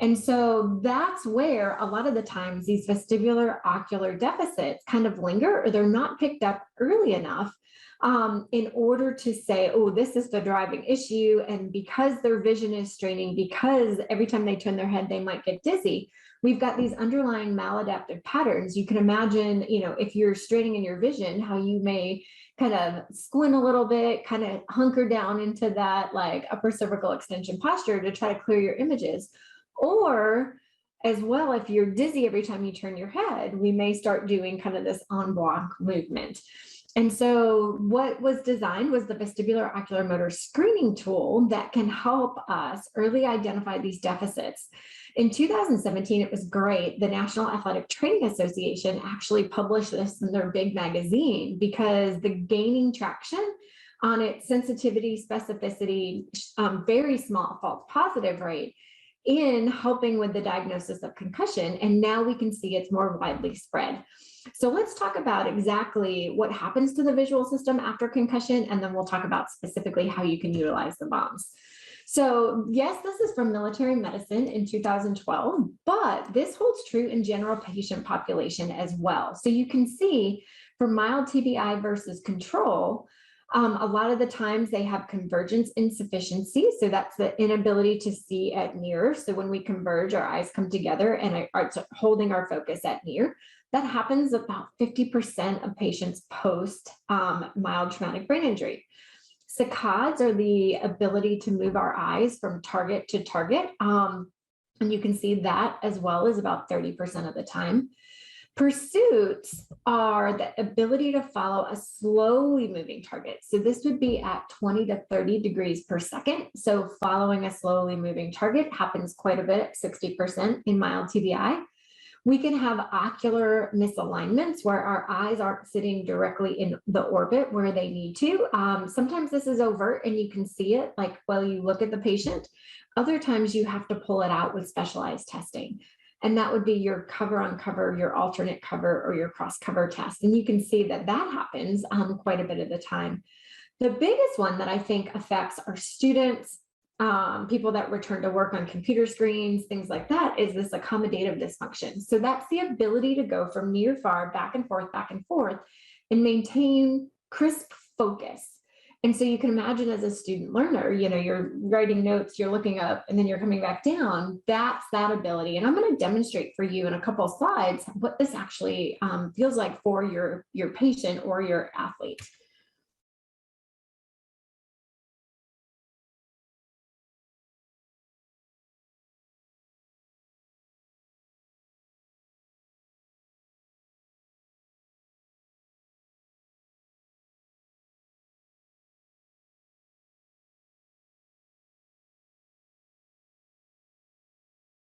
And so that's where a lot of the times these vestibular ocular deficits kind of linger, or they're not picked up early enough in order to say, oh, this is the driving issue. And because their vision is straining, because every time they turn their head, they might get dizzy, we've got these underlying maladaptive patterns. You can imagine, if you're straining in your vision, how you may kind of squint a little bit, kind of hunker down into that like upper cervical extension posture to try to clear your images. Or as well, if you're dizzy every time you turn your head, we may start doing kind of this en bloc movement. And so what was designed was the vestibular ocular motor screening tool that can help us early identify these deficits. In 2017, it was great. The National Athletic Training Association actually published this in their big magazine because the gaining traction on its sensitivity, specificity, very small false positive rate in helping with the diagnosis of concussion. And now we can see it's more widely spread. So let's talk about exactly what happens to the visual system after concussion, and then we'll talk about specifically how you can utilize the bombs. So yes, this is from Military Medicine in 2012, but this holds true in general patient population as well. So you can see for mild TBI versus control, a lot of the times they have convergence insufficiency. So that's the inability to see at near. So when we converge, our eyes come together and are holding our focus at near. That happens about 50% of patients post mild traumatic brain injury. Saccades are the ability to move our eyes from target to target. And you can see that as well as about 30% of the time. Pursuits are the ability to follow a slowly moving target. So this would be at 20 to 30 degrees per second. So following a slowly moving target happens quite a bit, 60% in mild TBI. We can have ocular misalignments where our eyes aren't sitting directly in the orbit where they need to. Sometimes this is overt and you can see it like while you look at the patient. Other times you have to pull it out with specialized testing. And that would be your cover on cover, your alternate cover, or your cross cover test. And you can see that that happens quite a bit of the time. The biggest one that I think affects our students, people that return to work on computer screens, things like that, is this accommodative dysfunction. So that's the ability to go from near far, back and forth, and maintain crisp focus. And so you can imagine as a student learner, you're writing notes, you're looking up, and then you're coming back down. That's that ability. And I'm going to demonstrate for you in a couple of slides what this actually feels like for your patient or your athlete.